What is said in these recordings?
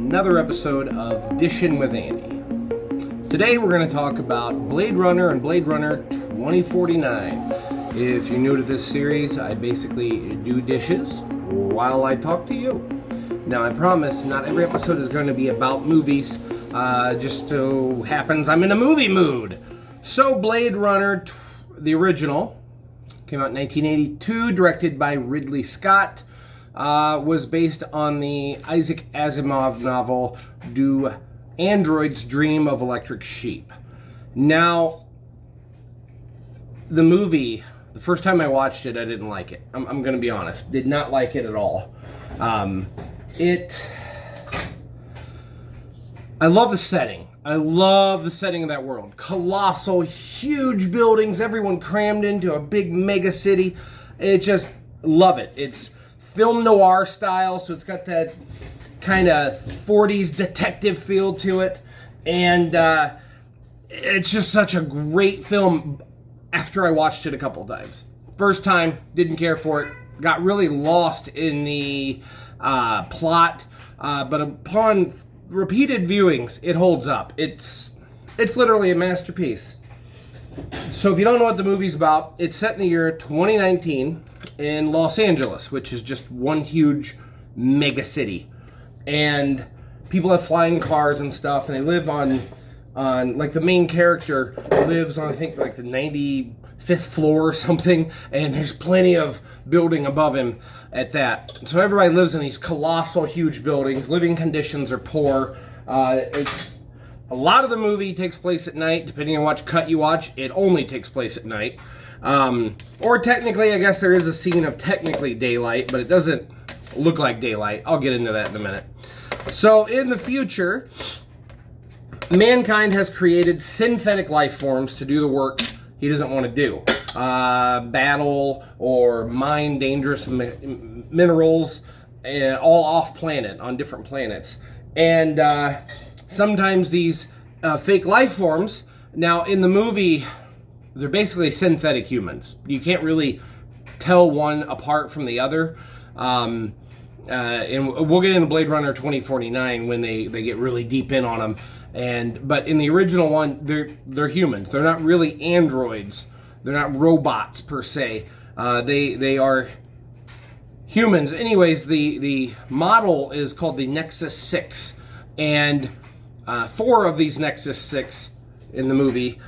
another episode of Dishin' with Andy. Today we're going to talk about Blade Runner and Blade Runner 2049. If you're new to this series, I basically do dishes while I talk to you. Now I promise not every episode is going to be about movies, just so happens I'm in a movie mood. So Blade Runner, the original, came out in 1982, directed by Ridley Scott. Was based on the Isaac Asimov novel, Do Androids Dream of Electric Sheep? Now, the movie, the first time I watched it, I didn't like it. I'm going to be honest. Did not like it at all. I love the setting. I love the setting of that world. Colossal, huge buildings, everyone crammed into a big mega city. Love it. It's film noir style, so it's got that kind of 40s detective feel to it. And it's just such a great film after I watched it a couple times. First time, didn't care for it. Got really lost in the plot. But upon repeated viewings, it holds up. It's literally a masterpiece. So if you don't know what the movie's about, it's set in the year 2019 in Los Angeles, which is just one huge mega city. And people have flying cars and stuff, and they live on like the main character lives on, I think, like the 95th floor or something, and there's plenty of building above him at that. So everybody lives in these colossal, huge buildings. Living conditions are poor. A lot of the movie takes place at night. Depending on what cut you watch, it only takes place at night. Or technically, I guess there is a scene of technically daylight, but it doesn't look like daylight. I'll get into that in a minute. So in the future, mankind has created synthetic life forms to do the work he doesn't want to do. Battle or mine dangerous minerals, all off planet, on different planets. And sometimes these fake life forms, now in the movie, they're basically synthetic humans. You can't really tell one apart from the other. And we'll get into Blade Runner 2049 when they get really deep in on them. But in the original one, they're humans. They're not really androids. They're not robots per se. They are humans. Anyways, the model is called the Nexus 6. And 4 of these Nexus 6 in the movie,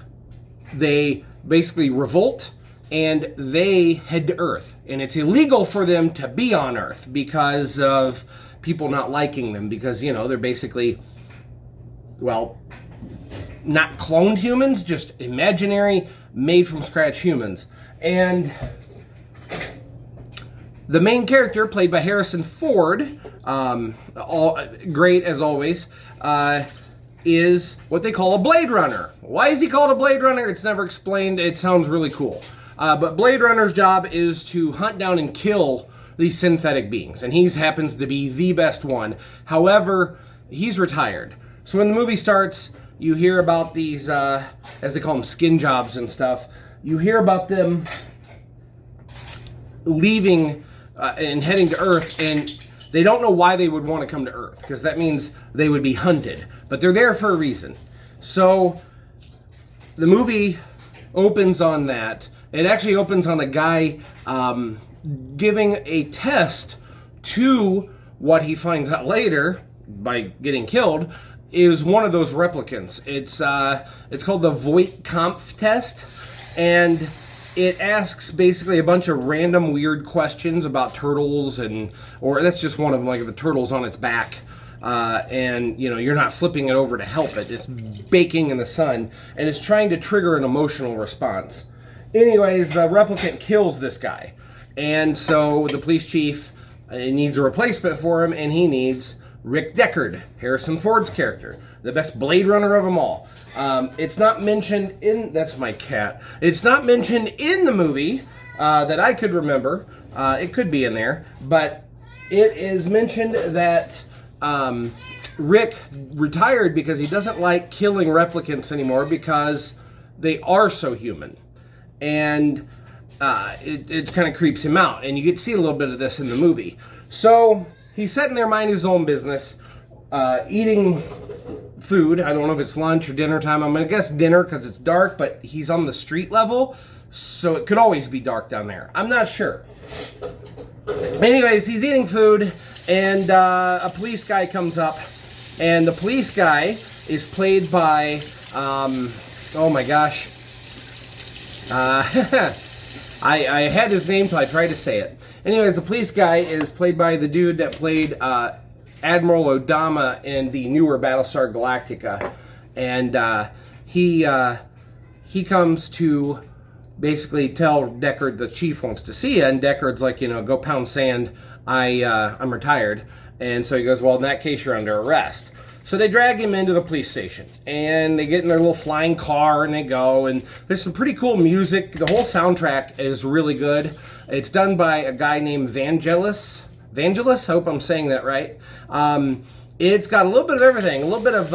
they basically revolt and they head to Earth. And it's illegal for them to be on Earth because of people not liking them, because, you know, they're basically, well, not cloned humans, just imaginary, made from scratch humans. And the main character, played by Harrison Ford, great as always, is what they call a Blade Runner. Why is he called a Blade Runner? It's never explained. It sounds really cool. But Blade Runner's job is to hunt down and kill these synthetic beings, and he happens to be the best one. However, he's retired. So when the movie starts, you hear about these, as they call them, skin jobs and stuff. You hear about them leaving and heading to Earth, and they don't know why they would want to come to Earth, because that means they would be hunted. But they're there for a reason. So the movie opens on that. It actually opens on a guy giving a test to what he finds out later, by getting killed, is one of those replicants. It's called the Voigt test, and it asks basically a bunch of random weird questions about turtles, or that's just one of them, like the turtle's on its back, and you know, you're not flipping it over to help it. It's baking in the sun, and it's trying to trigger an emotional response. Anyways, the replicant kills this guy, and so the police chief needs a replacement for him, and he needs Rick Deckard, Harrison Ford's character, the best Blade Runner of them all. It's not mentioned in... That's my cat. It's not mentioned in the movie that I could remember. It could be in there. But it is mentioned that Rick retired because he doesn't like killing replicants anymore because they are so human. And it kind of creeps him out. And you get to see a little bit of this in the movie. So he's sitting there minding his own business, eating food. I don't know if it's lunch or dinner time. I'm going to guess dinner because it's dark, but he's on the street level, so it could always be dark down there. I'm not sure. Anyways, he's eating food, and a police guy comes up, and the police guy is played by, oh my gosh, I had his name till I tried to say it. Anyways, the police guy is played by the dude that played Admiral Odama in the newer Battlestar Galactica, and he comes to basically tell Deckard the chief wants to see you, and Deckard's like, go pound sand. I'm retired, and so he goes, well, in that case, you're under arrest. So they drag him into the police station, and they get in their little flying car, and they go, and there's some pretty cool music. The whole soundtrack is really good. It's done by a guy named Vangelis. I hope I'm saying that right. It's got a little bit of everything, a little bit of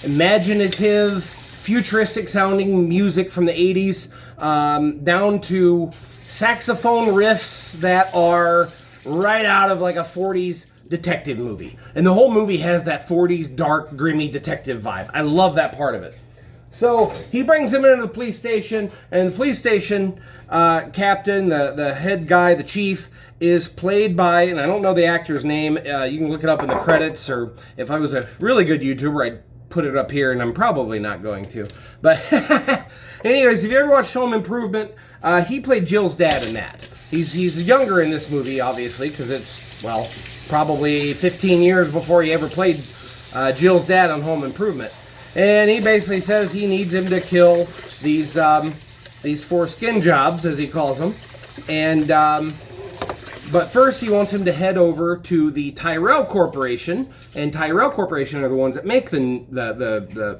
imaginative, futuristic sounding music from the 80s, down to saxophone riffs that are right out of like a 40s detective movie. And the whole movie has that 40s dark, grimy detective vibe. I love that part of it. So he brings him into the police station, and the police station captain, the head guy, the chief, is played by, and I don't know the actor's name, you can look it up in the credits, or if I was a really good YouTuber, I'd put it up here, and I'm probably not going to. But anyways, if you ever watched Home Improvement, he played Jill's dad in that. He's younger in this movie, obviously, because it's, well, probably 15 years before he ever played Jill's dad on Home Improvement. And he basically says he needs him to kill these 4 skin jobs, as he calls them. And but first he wants him to head over to the Tyrell Corporation, and Tyrell Corporation are the ones that make the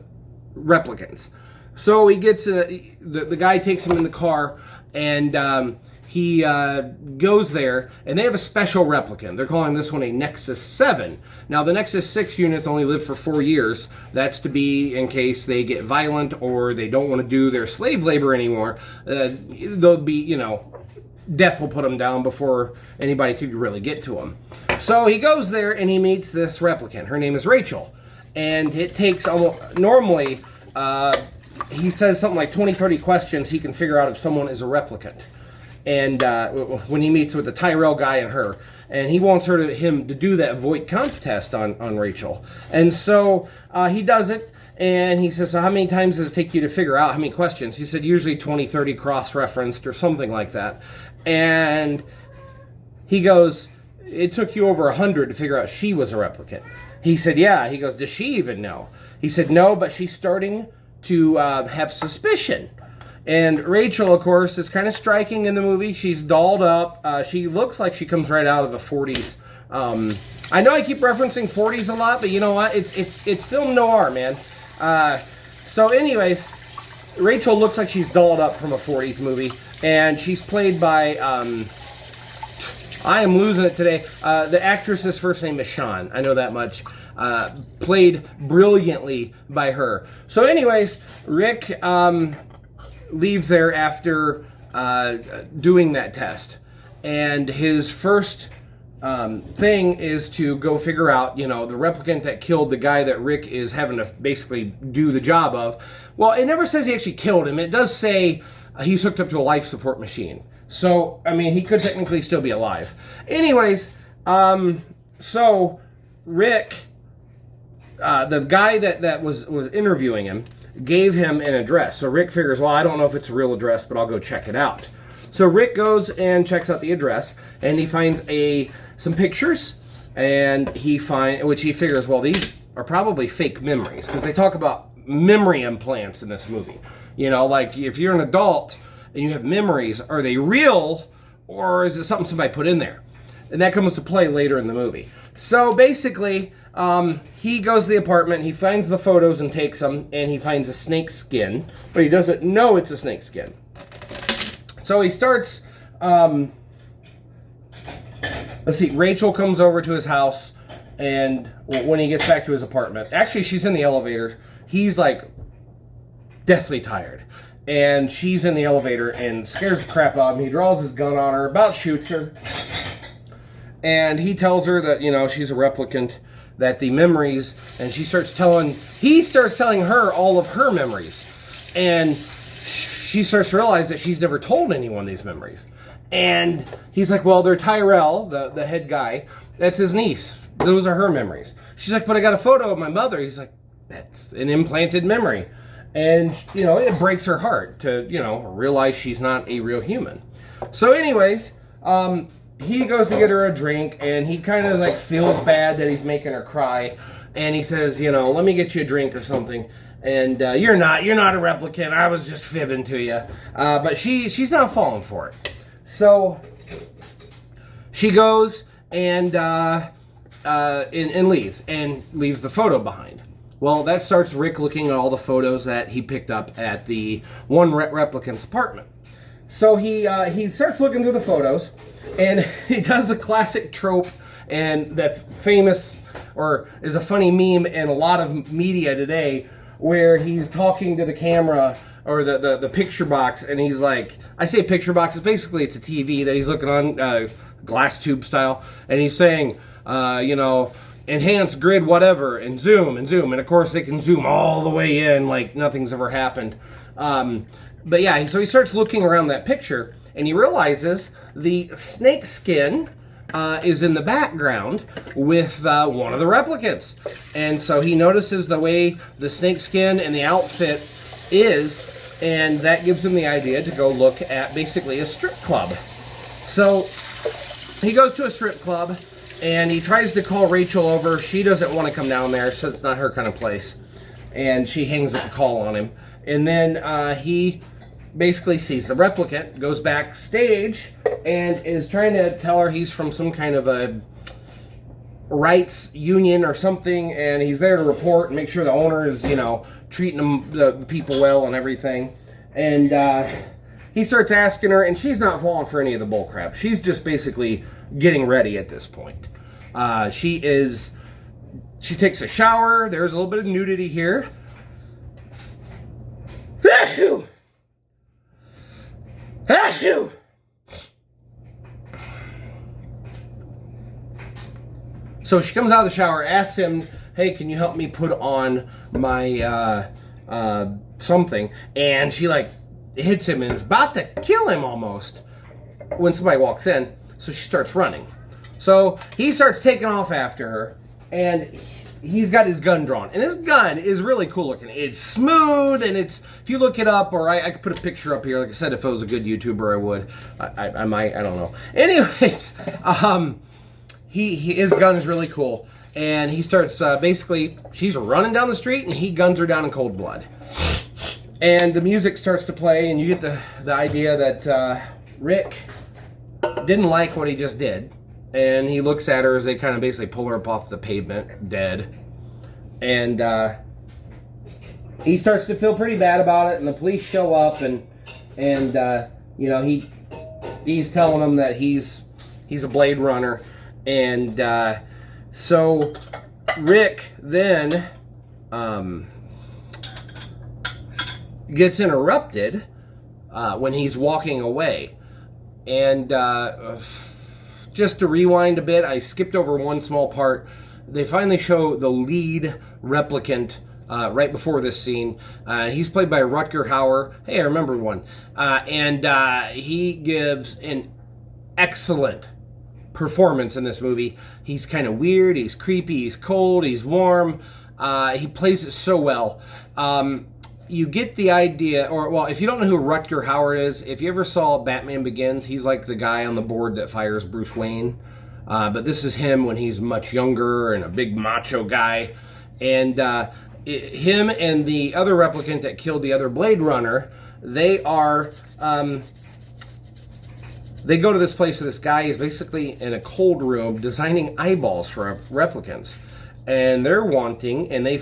replicants. So he gets the guy takes him in the car, and he goes there, and they have a special replicant. They're calling this one a Nexus 7. Now, the Nexus 6 units only live for 4 years. That's to be in case they get violent or they don't want to do their slave labor anymore. They'll be, death will put them down before anybody could really get to them. So he goes there, and he meets this replicant. Her name is Rachel. And it takes almost, normally, he says something like 20, 30 questions he can figure out if someone is a replicant. And when he meets with the Tyrell guy and her, and he wants him to do that Voigt conf test on Rachel. And so he does it, and he says, so how many times does it take you to figure out how many questions? He said, usually 20, 30 cross-referenced or something like that. And he goes, it took you over 100 to figure out she was a replicant. He said, yeah. He goes, does she even know? He said, no, but she's starting to have suspicion. And Rachel, of course, is kind of striking in the movie. She's dolled up. She looks like she comes right out of the 40s. I know I keep referencing 40s a lot, but you know what? It's film noir, man. So anyways, Rachel looks like she's dolled up from a 40s movie. And she's played by, I am losing it today. The actress's first name is Sean. I know that much. Played brilliantly by her. So anyways, Rick leaves there after doing that test. And his first thing is to go figure out, the replicant that killed the guy that Rick is having to basically do the job of. Well, it never says he actually killed him. It does say he's hooked up to a life support machine. So, I mean, he could technically still be alive. Anyways, so Rick, the guy that was interviewing him, gave him an address. So Rick figures, well, I don't know if it's a real address, but I'll go check it out. So Rick goes and checks out the address, and he finds some pictures, and which he figures, well, these are probably fake memories, because they talk about memory implants in this movie. Like if you're an adult and you have memories, are they real, or is it something somebody put in there? And that comes to play later in the movie. So basically, he goes to the apartment, he finds the photos and takes them, and he finds a snake skin, but he doesn't know it's a snake skin. So he starts, let's see, Rachel comes over to his house, and when he gets back to his apartment, actually she's in the elevator, he's like deathly tired, and she's in the elevator and scares the crap out of him. He draws his gun on her, about shoots her. And he tells her that, you know, she's a replicant, that the memories, and he starts telling her all of her memories. And she starts to realize that she's never told anyone these memories. And he's like, well, they're Tyrell, the head guy. That's his niece. Those are her memories. She's like, but I got a photo of my mother. He's like, that's an implanted memory. And, you know, it breaks her heart to, you know, realize she's not a real human. So anyways, he goes to get her a drink, and he kind of like feels bad that he's making her cry. And he says, you know, let me get you a drink or something. And you're not a replicant. I was just fibbing to you. But she's not falling for it. So she goes and leaves the photo behind. Well, that starts Rick looking at all the photos that he picked up at the one replicant's apartment. So he starts looking through the photos, and he does a classic trope, and that's famous, or is a funny meme in a lot of media today, where he's talking to the camera or the picture box, and he's like, I say picture box, basically it's a TV that he's looking on, glass tube style, and he's saying, you know, enhance grid whatever, and zoom, and of course they can zoom all the way in like nothing's ever happened. But yeah, so he starts looking around that picture, and he realizes the snake skin is in the background with one of the replicants. And so he notices the way the snake skin and the outfit is, and that gives him the idea to go look at basically a strip club. So he goes to a strip club, and he tries to call Rachel over. She doesn't want to come down there, so it's not her kind of place. And she hangs up the call on him. And then he basically sees the replicant, goes backstage, and is trying to tell her he's from some kind of a rights union or something, and he's there to report and make sure the owner is, you know, treating the people well and everything. And he starts asking her, and she's not falling for any of the bullcrap. She's just basically getting ready at this point. She takes a shower. There's a little bit of nudity here. So she comes out of the shower, asks him, hey, can you help me put on my something? And she like hits him and is about to kill him almost when somebody walks in. So she starts running. So he starts taking off after her, and he's got his gun drawn. And this gun is really cool looking. It's smooth, and it's, if you look it up, or I could put a picture up here. Like I said, if I was a good YouTuber, I would. I might, I don't know. Anyways, his gun is really cool. And he starts, basically, she's running down the street, and he guns her down in cold blood. And the music starts to play, and you get the idea that Rick didn't like what he just did. And he looks at her as they kind of basically pull her up off the pavement, dead. And he starts to feel pretty bad about it, and the police show up, and you know, he's telling them that he's a Blade Runner. And so Rick then gets interrupted when he's walking away. And just to rewind a bit, I skipped over one small part. They finally show the lead replicant right before this scene. He's played by Rutger Hauer. Hey, I remember one. And he gives an excellent performance in this movie. He's kind of weird, he's creepy, he's cold, he's warm. He plays it so well. You get the idea, or, well, if you don't know who Rutger Hauer is, if you ever saw Batman Begins, he's like the guy on the board that fires Bruce Wayne. But this is him when he's much younger and a big macho guy. And him and the other replicant that killed the other Blade Runner, they are, they go to this place where this guy is basically in a cold room designing eyeballs for replicants. And they're wanting, and they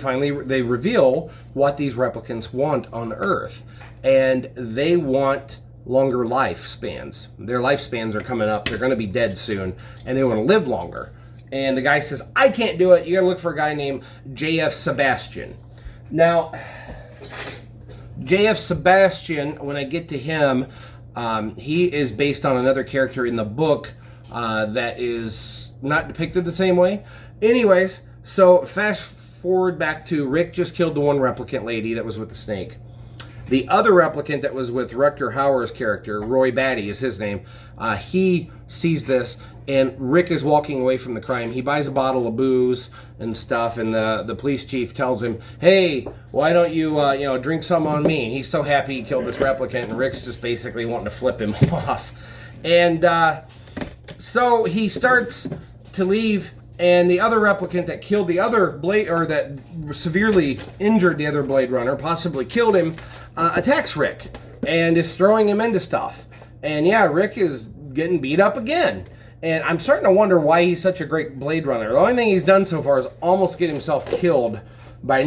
reveal what these replicants want on Earth. And they want longer lifespans. Their lifespans are coming up. They're going to be dead soon, and they want to live longer. And the guy says, I can't do it. You got to look for a guy named J.F. Sebastian. Now, J.F. Sebastian, when I get to him, he is based on another character in the book that is not depicted the same way. Anyways, so fast forward back to Rick just killed the one replicant lady that was with the snake. The other replicant that was with Rutger Hauer's character, Roy Batty is his name, he sees this, and Rick is walking away from the crime. He buys a bottle of booze and stuff, and the police chief tells him, hey, why don't you, drink some on me? And he's so happy he killed this replicant, and Rick's just basically wanting to flip him off. And so he starts to leave, and the other replicant that killed the other that severely injured the other Blade Runner, possibly killed him, attacks Rick and is throwing him into stuff. And yeah, Rick is getting beat up again. And I'm starting to wonder why he's such a great Blade Runner. The only thing he's done so far is almost get himself killed by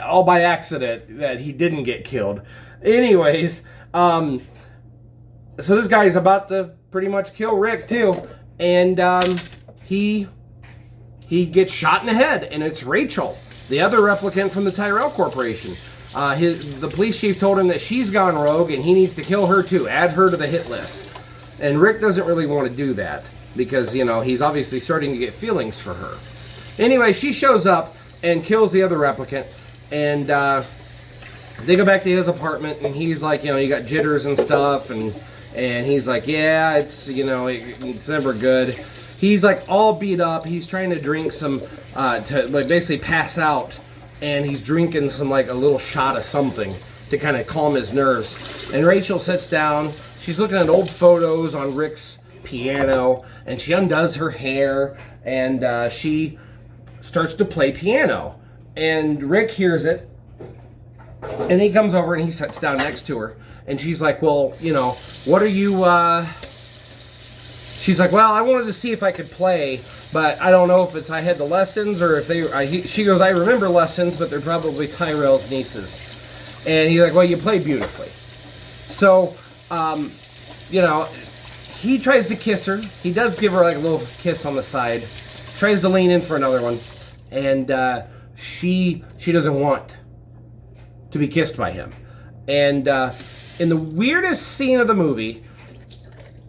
all by accident that he didn't get killed. Anyways, so this guy's about to pretty much kill Rick too, and he gets shot in the head, and it's Rachel, the other replicant from the Tyrell Corporation. The police chief told him that she's gone rogue and he needs to kill her too, add her to the hit list. And Rick doesn't really want to do that because, he's obviously starting to get feelings for her. Anyway, she shows up and kills the other replicant, and they go back to his apartment, and he's like, you got jitters and stuff, and he's like, yeah, it's, it's never good. He's like all beat up. He's trying to drink some, to like basically pass out, and he's drinking some like a little shot of something to kind of calm his nerves. And Rachel sits down. She's looking at old photos on Rick's piano, and she undoes her hair, and she starts to play piano. And Rick hears it, and he comes over and he sits down next to her, and she's like, well, what are you, she's like, well, I wanted to see if I could play, but I don't know if I had the lessons or if she goes, I remember lessons, but they're probably Tyrell's nieces. And he's like, well, you play beautifully. So, he tries to kiss her. He does give her like a little kiss on the side. Tries to lean in for another one. And she doesn't want to be kissed by him. And in the weirdest scene of the movie,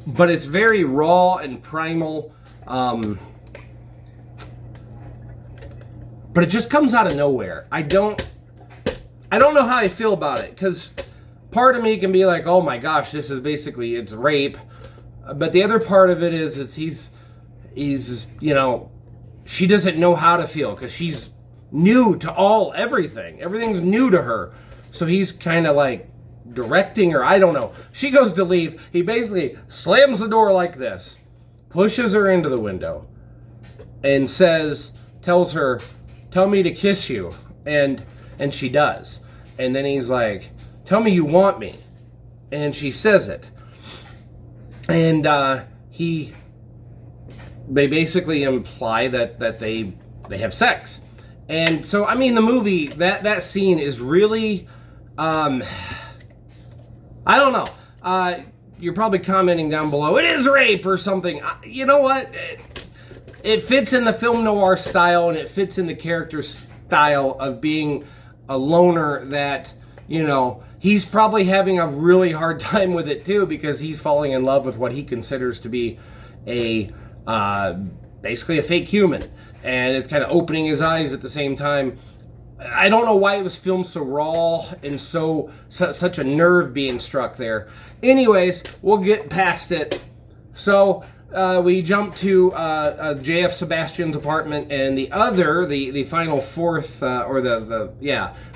but it's very raw and primal, but it just comes out of nowhere. I don't know how I feel about it, because part of me can be like, oh my gosh, this is basically, it's rape. But the other part of it is he's she doesn't know how to feel because she's new to everything. Everything's new to her. So he's kind of like directing her. I don't know. She goes to leave. He basically slams the door like this, pushes her into the window, and tells her, tell me to kiss you. And she does. And then he's like, tell me you want me. And she says it. And they basically imply that they have sex. And so, I mean, the movie, that scene is really, I don't know. You're probably commenting down below, it is rape or something. You know what? It fits in the film noir style, and it fits in the character style of being a loner that, he's probably having a really hard time with it too, because he's falling in love with what he considers to be basically a fake human. And it's kind of opening his eyes at the same time. I don't know why it was filmed so raw and such a nerve being struck there. Anyways, we'll get past it. So we jump to J.F. Sebastian's apartment, and the final fourth,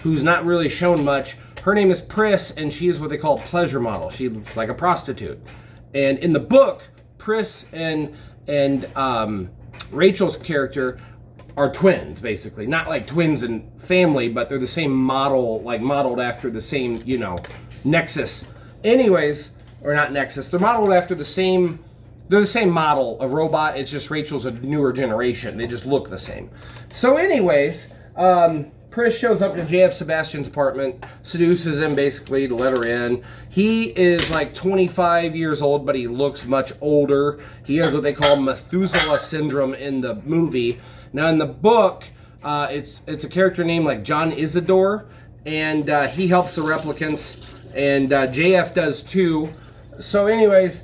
who's not really shown much. Her name is Pris, and she is what they call a pleasure model. She's like a prostitute. And in the book, Pris and Rachel's character are twins, basically. Not like twins in family, but they're the same model, like modeled after the same, Nexus. Anyways, or not Nexus, they're modeled after they're the same model of robot. It's just Rachel's a newer generation. They just look the same. So anyways, Pris shows up to J.F. Sebastian's apartment, seduces him basically to let her in. He is like 25 years old, but he looks much older. He has what they call Methuselah syndrome in the movie. Now in the book, it's a character named like John Isidore, and he helps the replicants, and JF does too. So anyways,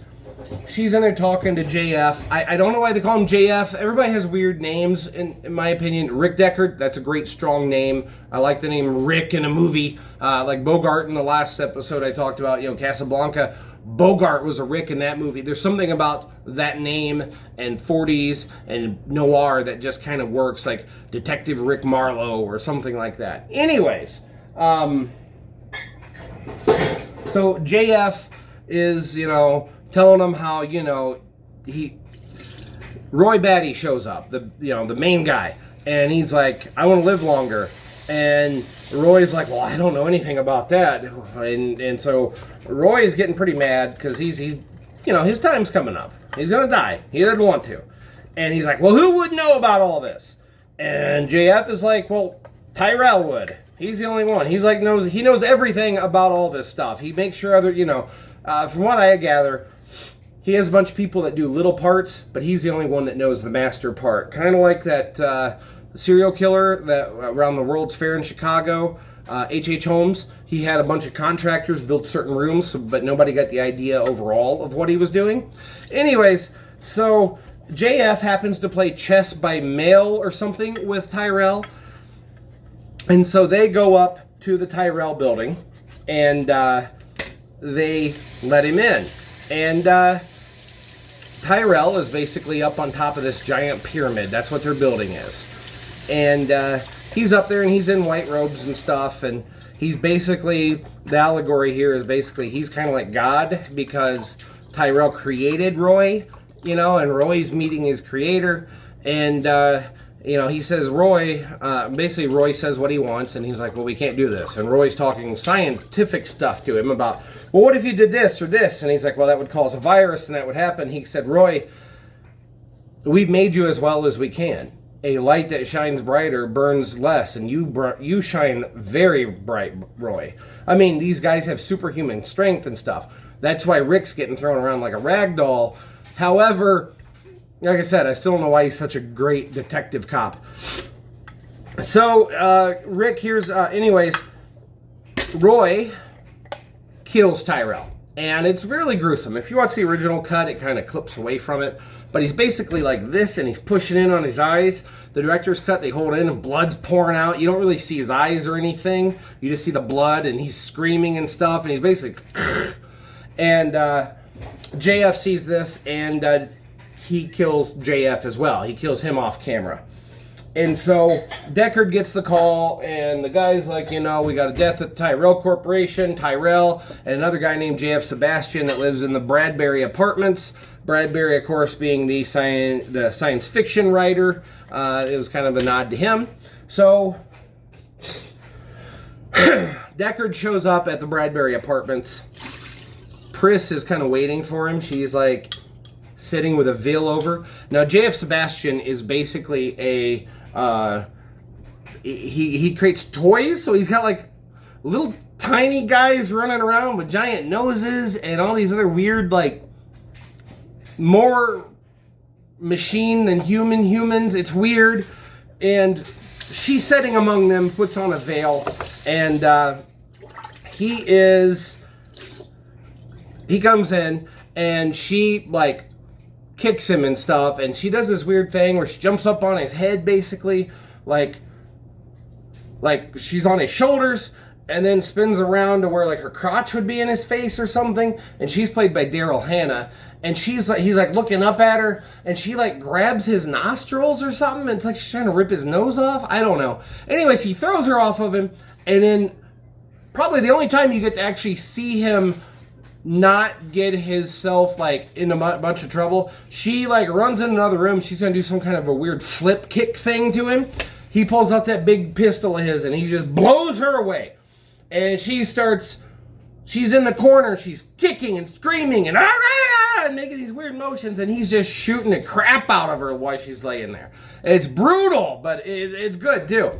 she's in there talking to JF. I don't know why they call him JF. Everybody has weird names, in my opinion. Rick Deckard, that's a great, strong name. I like the name Rick in a movie. Like Bogart in the last episode I talked about, Casablanca. Bogart was a Rick in that movie. There's something about that name and 40s and Noir that just kind of works, like Detective Rick Marlowe or something like that. Anyways, so JF is, telling him how, Roy Batty shows up, the main guy, and he's like, I want to live longer. And Roy's like, well, I don't know anything about that. And so Roy is getting pretty mad because he's his time's coming up. He's going to die. He doesn't want to. And he's like, well, who would know about all this? And JF is like, well, Tyrell would. He's the only one. He's like, he knows everything about all this stuff. He makes sure from what I gather, he has a bunch of people that do little parts, but he's the only one that knows the master part. Kind of like that serial killer that around the World's Fair in Chicago, H.H. Holmes. He had a bunch of contractors build certain rooms, but nobody got the idea overall of what he was doing. Anyways, so JF happens to play chess by mail or something with Tyrell. And so they go up to the Tyrell building, and they let him in. And Tyrell is basically up on top of this giant pyramid. That's what their building is. And he's up there, and he's in white robes and stuff, and he's basically, the allegory here is basically he's kind of like God, because Tyrell created Roy, and Roy's meeting his creator, and he says Roy says what he wants, and he's like, well, we can't do this. And Roy's talking scientific stuff to him about, well, what if you did this or this? And he's like, well, that would cause a virus, and that would happen. He said, Roy, we've made you as well as we can. A light that shines brighter burns less, and you shine very bright, Roy. I mean, these guys have superhuman strength and stuff. That's why Rick's getting thrown around like a rag doll. However, like I said, I still don't know why he's such a great detective cop. So, Rick here's, anyways, Roy kills Tyrell. And it's really gruesome. If you watch the original cut, it kind of clips away from it. But he's basically like this, and he's pushing in on his eyes. The director's cut, they hold in, and blood's pouring out. You don't really see his eyes or anything. You just see the blood, and he's screaming and stuff. And he's basically... And JF sees this, and he kills JF as well. He kills him off camera. And so Deckard gets the call, and the guy's like, we got a death at the Tyrell Corporation, Tyrell, and another guy named J.F. Sebastian that lives in the Bradbury Apartments. Bradbury, of course, being the science fiction writer. It was kind of a nod to him. So Deckard shows up at the Bradbury Apartments. Pris is kind of waiting for him. She's like sitting with a veil over. Now, J.F. Sebastian is basically a... he creates toys, so he's got like little tiny guys running around with giant noses and all these other weird, like, more machine than humans. It's weird. And she's sitting among them, puts on a veil, and he comes in, and she, like, kicks him and stuff, and she does this weird thing where she jumps up on his head, basically, like she's on his shoulders, and then spins around to where, like, her crotch would be in his face or something. And she's played by Daryl Hannah, and he's like looking up at her, and she like grabs his nostrils or something, and it's like she's trying to rip his nose off. I don't know. Anyways, he throws her off of him, and then probably the only time you get to actually see him not get himself like in a bunch of trouble, she like runs in another room. She's gonna do some kind of a weird flip kick thing to him. He pulls out that big pistol of his, and he just blows her away. And she's in the corner, she's kicking and screaming and making these weird motions, and he's just shooting the crap out of her while she's laying there. It's brutal, but it's good too.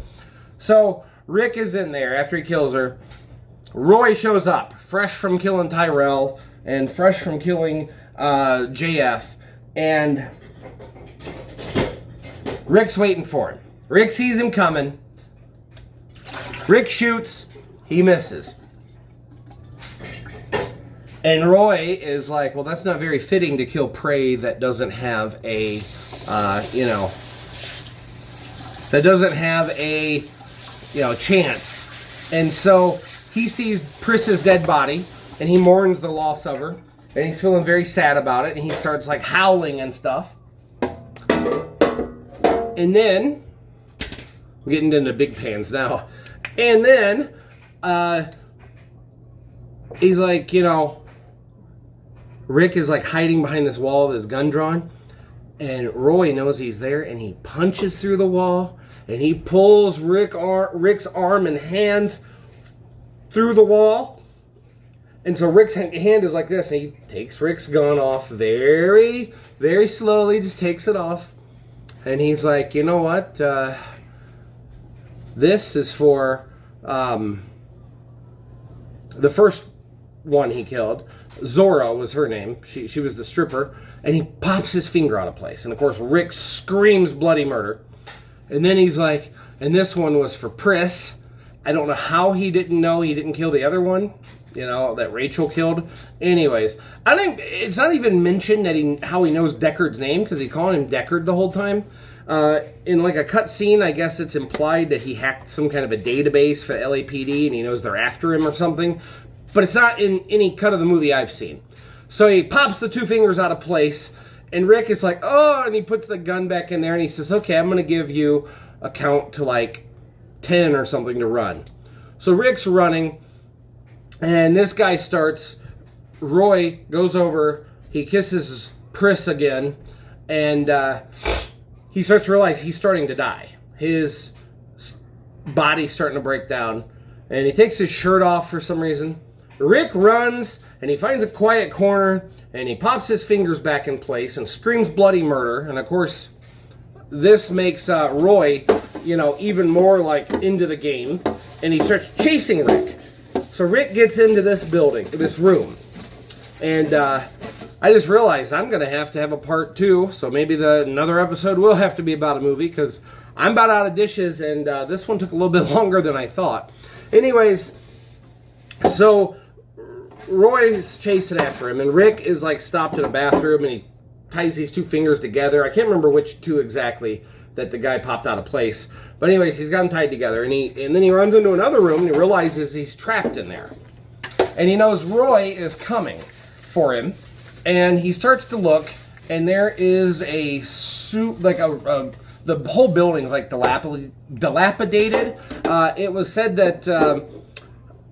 So Rick is in there after he kills her. Roy shows up, fresh from killing Tyrell and fresh from killing JF, and Rick's waiting for him. Rick sees him coming. Rick shoots. He misses. And Roy is like, well, that's not very fitting to kill prey that doesn't have a, chance. And so he sees Pris's dead body, and he mourns the loss of her, and he's feeling very sad about it, and he starts like howling and stuff. And then, I'm getting into big pans now. And then, he's like, Rick is like hiding behind this wall with his gun drawn, and Roy knows he's there, and he punches through the wall, and he pulls Rick's arm and hands through the wall, and so Rick's hand is like this, and he takes Rick's gun off very, very slowly, just takes it off, and he's like, you know what, this is for the first one he killed. Zora was her name. She was the stripper. And he pops his finger out of place. And of course, Rick screams bloody murder. And then he's like, and this one was for Pris. I don't know how he didn't know he didn't kill the other one, that Rachel killed. Anyways, I think it's not even mentioned that how he knows Deckard's name, because he called him Deckard the whole time. In like a cut scene, I guess it's implied that he hacked some kind of a database for LAPD and he knows they're after him or something. But it's not in any cut of the movie I've seen. So he pops the two fingers out of place, and Rick is like, oh, and he puts the gun back in there, and he says, okay, I'm going to give you a count to like 10 or something to run. So Rick's running, and this guy starts, Roy goes over, he kisses Pris again, and he starts to realize he's starting to die. His body's starting to break down, and he takes his shirt off for some reason. Rick runs, and he finds a quiet corner, and he pops his fingers back in place and screams bloody murder. And of course, this makes Roy, even more like into the game, and he starts chasing Rick. So Rick gets into this room, and I just realized I'm going to have a part 2, so maybe another episode will have to be about a movie, because I'm about out of dishes, and this one took a little bit longer than I thought. Anyways, so Roy's chasing after him, and Rick is like stopped in a bathroom, and he ties these two fingers together. I can't remember which two exactly that the guy popped out of place. But anyways, he's got them tied together, and then he runs into another room, and he realizes he's trapped in there. And he knows Roy is coming for him, and he starts to look, and there is a suit, like the whole building's like dilapidated. It was said that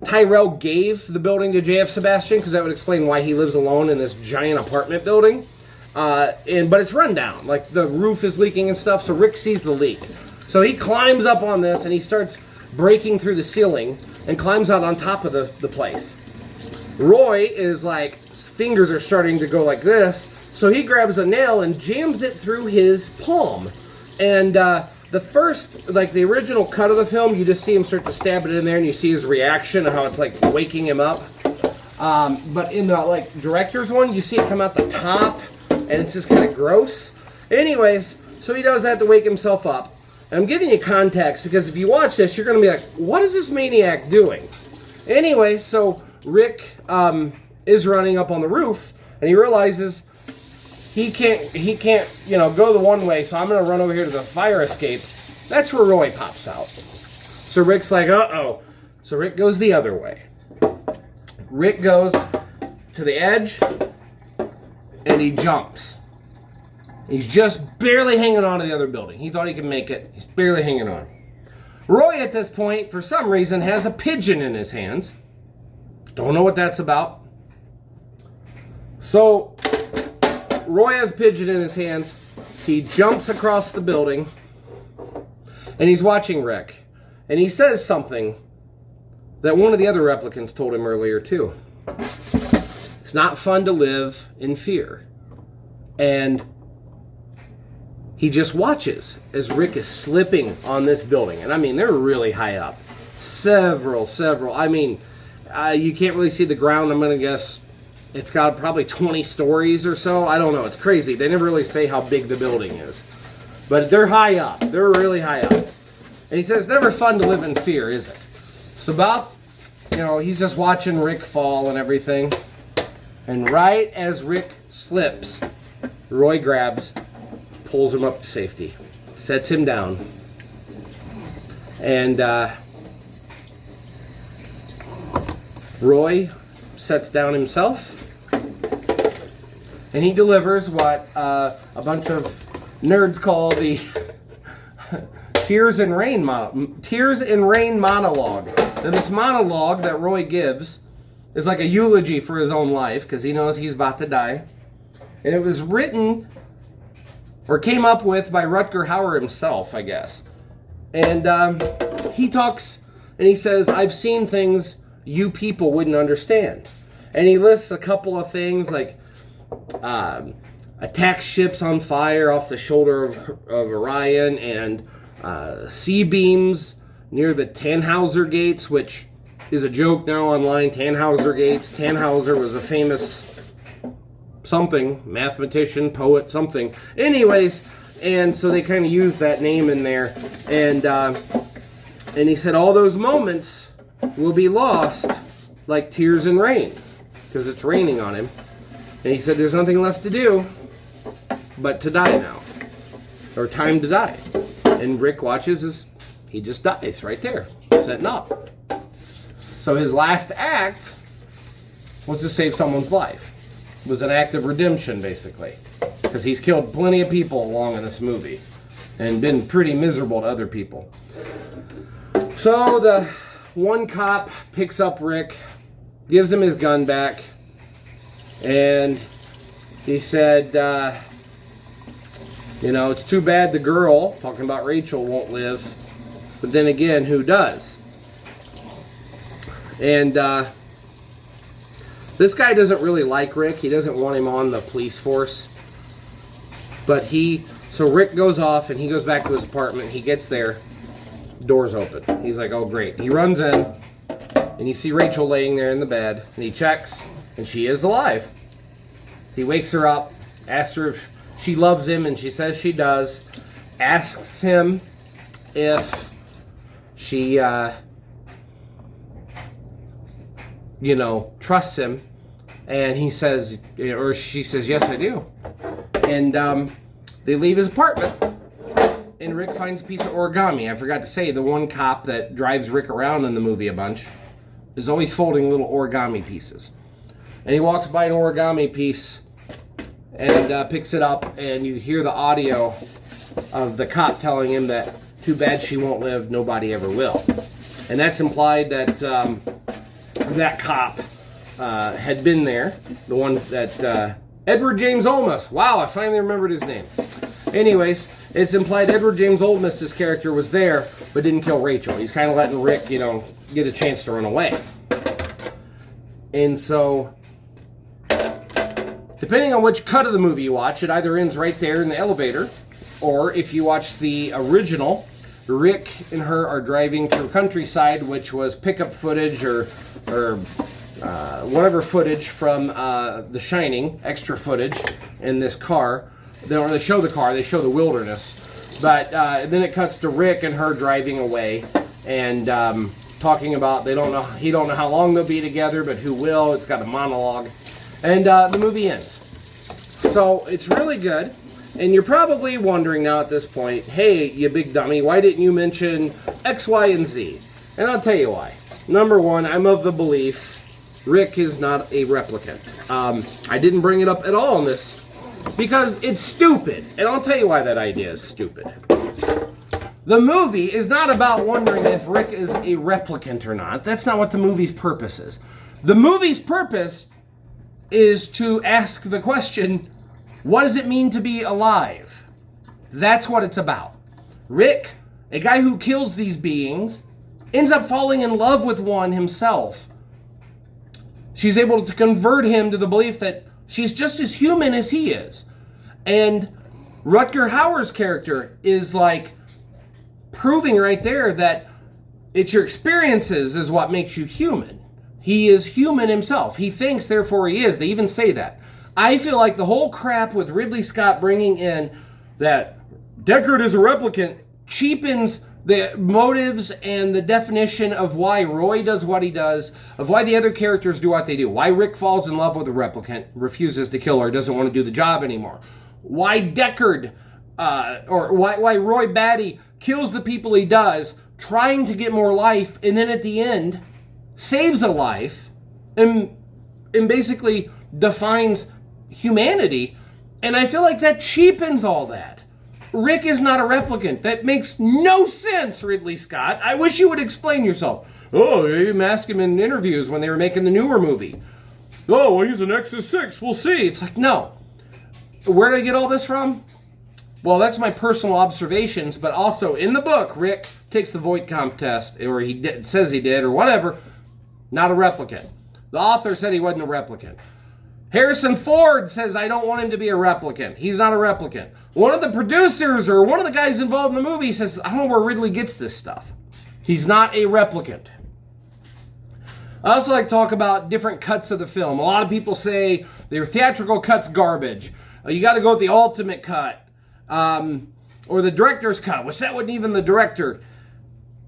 Tyrell gave the building to J.F. Sebastian, because that would explain why he lives alone in this giant apartment building. But it's run down. Like, the roof is leaking and stuff, so Rick sees the leak. So he climbs up on this, and he starts breaking through the ceiling and climbs out on top of the place. Roy is like, fingers are starting to go like this, so he grabs a nail and jams it through his palm. And the first, like the original cut of the film, you just see him start to stab it in there, and you see his reaction and how it's like waking him up. But in the director's one, you see it come out the top, and it's just kind of gross. Anyways, so he does that to wake himself up. And I'm giving you context because if you watch this, you're going to be like, what is this maniac doing? Anyway, so Rick is running up on the roof, and he realizes he can't, go the one way, so I'm going to run over here to the fire escape. That's where Roy pops out. So Rick's like, uh-oh. So Rick goes the other way. Rick goes to the edge, and he jumps. He's just barely hanging on to the other building. He thought he could make it. He's barely hanging on. Roy, at this point, for some reason, has a pigeon in his hands. Don't know what that's about. So Roy has a pigeon in his hands. He jumps across the building, and he's watching Rick. And he says something that one of the other replicants told him earlier, too. It's not fun to live in fear. And he just watches as Rick is slipping on this building. And I mean, they're really high up. Several. I mean, you can't really see the ground. I'm going to guess it's got probably 20 stories or so. I don't know. It's crazy. They never really say how big the building is. But they're high up. They're really high up. And he says, it's never fun to live in fear, is it? So about, he's just watching Rick fall and everything. And right as Rick slips, Roy grabs, pulls him up to safety, sets him down, and Roy sets down himself, and he delivers what a bunch of nerds call the Tears in Rain monologue. And this monologue that Roy gives is like a eulogy for his own life, because he knows he's about to die. And it was written, or came up with, by Rutger Hauer himself, I guess. And he talks, and he says, I've seen things you people wouldn't understand. And he lists a couple of things, like attack ships on fire off the shoulder of Orion, and C-beams near the Tannhauser gates, which is a joke now online. Tannhauser gates. Tannhauser was a famous something, mathematician, poet, something. Anyways, and so they kind of used that name in there. And he said all those moments will be lost like tears in rain, because it's raining on him. And he said there's nothing left to do but to die now, or time to die. And Rick watches as he just dies right there, setting up. So his last act was to save someone's life. It was an act of redemption, basically, because he's killed plenty of people along in this movie and been pretty miserable to other people. So the one cop picks up Rick, gives him his gun back, and he said, it's too bad the girl, talking about Rachel, won't live. But then again, who does? And this guy doesn't really like Rick. He doesn't want him on the police force. But so Rick goes off and he goes back to his apartment. He gets there, door's open. He's like, oh great. He runs in and you see Rachel laying there in the bed, and he checks and she is alive. He wakes her up, asks her if she loves him, and she says she does. Asks him if she, trusts him. And he says, or she says, yes, I do. And they leave his apartment. And Rick finds a piece of origami. I forgot to say, the one cop that drives Rick around in the movie a bunch is always folding little origami pieces. And he walks by an origami piece and picks it up, and you hear the audio of the cop telling him that too bad she won't live, nobody ever will. And that's implied that that cop had been there, the one that Edward James Olmos. Wow, I finally remembered his name. Anyways, it's implied Edward James Olmos' character was there, but didn't kill Rachel. He's kind of letting Rick, get a chance to run away. And so, depending on which cut of the movie you watch, it either ends right there in the elevator, or if you watch the original, Rick and her are driving through countryside, which was pickup footage or whatever footage from The Shining, extra footage in this car. They show the car, they show the wilderness. But then it cuts to Rick and her driving away and talking about he don't know how long they'll be together, but who will. It's got a monologue. And the movie ends. So it's really good. And you're probably wondering now at this point, hey, you big dummy, why didn't you mention X, Y, and Z? And I'll tell you why. Number one, I'm of the belief Rick is not a replicant. I didn't bring it up at all in this because it's stupid. And I'll tell you why that idea is stupid. The movie is not about wondering if Rick is a replicant or not. That's not what the movie's purpose is. The movie's purpose is to ask the question, what does it mean to be alive? That's what it's about. Rick, a guy who kills these beings, ends up falling in love with one himself. She's able to convert him to the belief that she's just as human as he is. And Rutger Hauer's character is like proving right there that it's your experiences is what makes you human. He is human himself. He thinks, therefore he is. They even say that. I feel like the whole crap with Ridley Scott bringing in that Deckard is a replicant cheapens the motives and the definition of why Roy does what he does, of why the other characters do what they do, why Rick falls in love with a replicant, refuses to kill her, doesn't want to do the job anymore, why Deckard, or why Roy Batty kills the people he does, trying to get more life, and then at the end saves a life and basically defines humanity. And I feel like that cheapens all that. Rick is not a replicant. That makes no sense, Ridley Scott. I wish you would explain yourself. Oh, you asked him in interviews when they were making the newer movie. Oh, well, he's an Nexus 6. We'll see. It's like, no. Where did I get all this from? Well, that's my personal observations, but also in the book, Rick takes the Voigt comp test, or says he did, or whatever. Not a replicant. The author said he wasn't a replicant. Harrison Ford says, I don't want him to be a replicant. He's not a replicant. One of the producers, or one of the guys involved in the movie, says, I don't know where Ridley gets this stuff. He's not a replicant. I also like to talk about different cuts of the film. A lot of people say their theatrical cut's garbage. You got to go with the ultimate cut. Or the director's cut, which that wasn't even the director.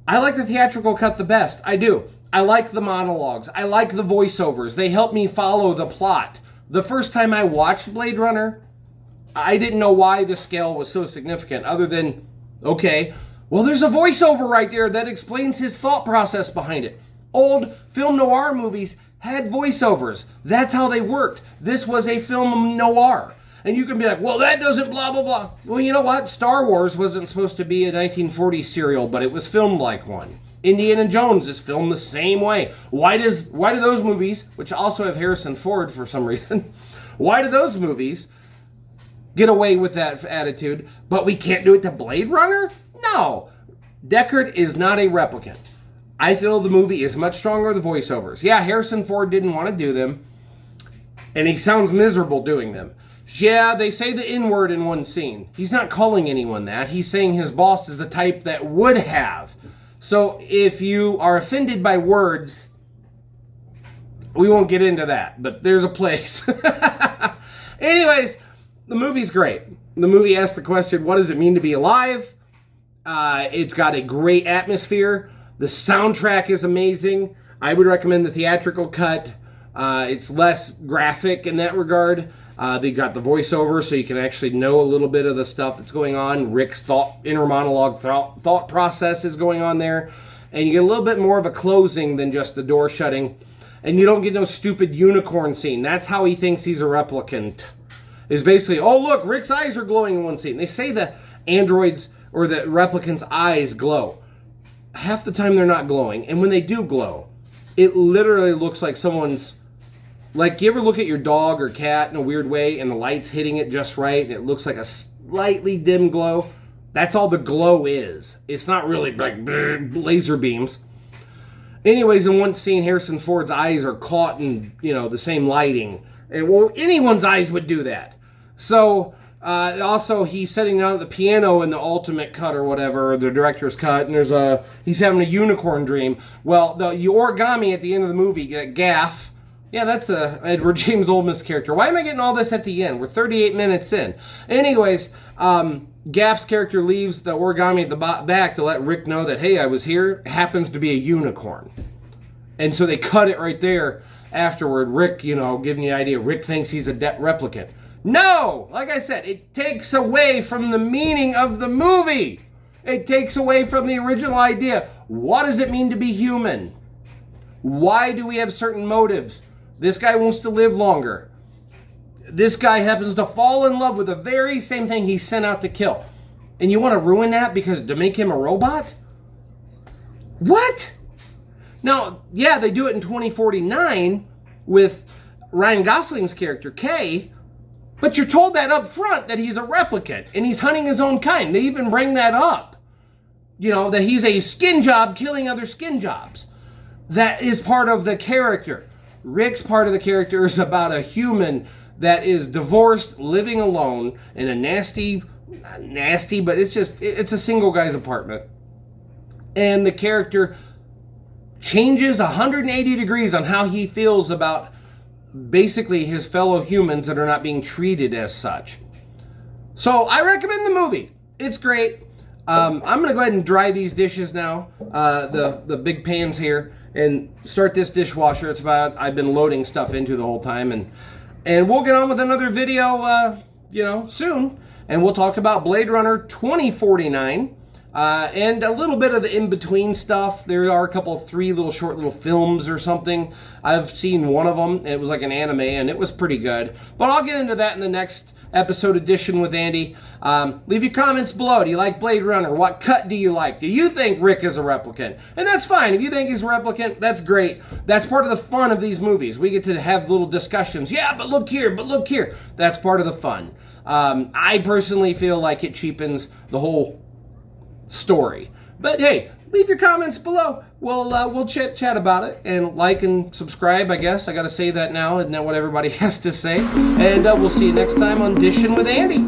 I like the theatrical cut the best. I do. I like the monologues. I like the voiceovers. They help me follow the plot. The first time I watched Blade Runner, I didn't know why the scale was so significant, other than, okay, well, there's a voiceover right there that explains his thought process behind it. Old film noir movies had voiceovers. That's how they worked. This was a film noir. And you can be like, well, that doesn't blah, blah, blah. Well, you know what? Star Wars wasn't supposed to be a 1940s serial, but it was filmed like one. Indiana Jones is filmed the same way. Why do those movies, which also have Harrison Ford for some reason, why do those movies get away with that attitude, but we can't do it to Blade Runner? No. Deckard is not a replicant. I feel the movie is much stronger the voiceovers. Yeah, Harrison Ford didn't want to do them, and he sounds miserable doing them. Yeah, they say the N-word in one scene. He's not calling anyone that. He's saying his boss is the type that would have. So if you are offended by words, we won't get into that, but there's a place. Anyways, the movie's great. The movie asks the question, what does it mean to be alive? It's got a great atmosphere. The soundtrack is amazing. I would recommend the theatrical cut. It's less graphic in that regard. They got the voiceover, so you can actually know a little bit of the stuff that's going on. Rick's inner monologue thought process is going on there. And you get a little bit more of a closing than just the door shutting. And you don't get no stupid unicorn scene. That's how he thinks he's a replicant. Is basically, oh, look, Rick's eyes are glowing in one scene. They say the androids or the replicants' eyes glow. Half the time they're not glowing. And when they do glow, it literally looks like someone's... Like, you ever look at your dog or cat in a weird way and the light's hitting it just right and it looks like a slightly dim glow? That's all the glow is. It's not really like laser beams. Anyways, in one scene, Harrison Ford's eyes are caught in, the same lighting. And, well, anyone's eyes would do that. So, also, he's sitting down at the piano in the ultimate cut or whatever, or the director's cut, and he's having a unicorn dream. Well, the origami at the end of the movie, Gaff. Yeah, that's the Edward James Olmos character. Why am I getting all this at the end? We're 38 minutes in. Anyways, Gaff's character leaves the origami at the back to let Rick know that, hey, I was here. Happens to be a unicorn. And so they cut it right there afterward. Rick, giving you the idea. Rick thinks he's a replicant. No! Like I said, it takes away from the meaning of the movie. It takes away from the original idea. What does it mean to be human? Why do we have certain motives? This guy wants to live longer. This guy happens to fall in love with the very same thing he sent out to kill. And you want to ruin that to make him a robot? What? Now, yeah, they do it in 2049 with Ryan Gosling's character, Kay, but you're told that up front that he's a replicant and he's hunting his own kind. They even bring that up. That he's a skin job killing other skin jobs. That is part of the character. Rick's part of the character is about a human that is divorced, living alone in a not nasty, but it's a single guy's apartment. And the character changes 180 degrees on how he feels about basically his fellow humans that are not being treated as such. So I recommend the movie. It's great. I'm going to go ahead and dry these dishes now, the big pans here, and start this dishwasher. It's about, I've been loading stuff into the whole time, and we'll get on with another video, soon, and we'll talk about Blade Runner 2049, and a little bit of the in-between stuff. There are a couple of 3 short little films or something. I've seen one of them, and it was like an anime, and it was pretty good. But I'll get into that in the next episode edition with Andy. Leave your comments below. Do you like Blade Runner? What cut do you like? Do you think Rick is a replicant? And that's fine. If you think he's a replicant, that's great. That's part of the fun of these movies. We get to have little discussions. Yeah, but look here, but look here. That's part of the fun. I personally feel like it cheapens the whole story. But hey, leave your comments below. We'll chat about it, and like and subscribe, I guess. I got to say that now, isn't that what everybody has to say? And we'll see you next time on Dishin' with Andy.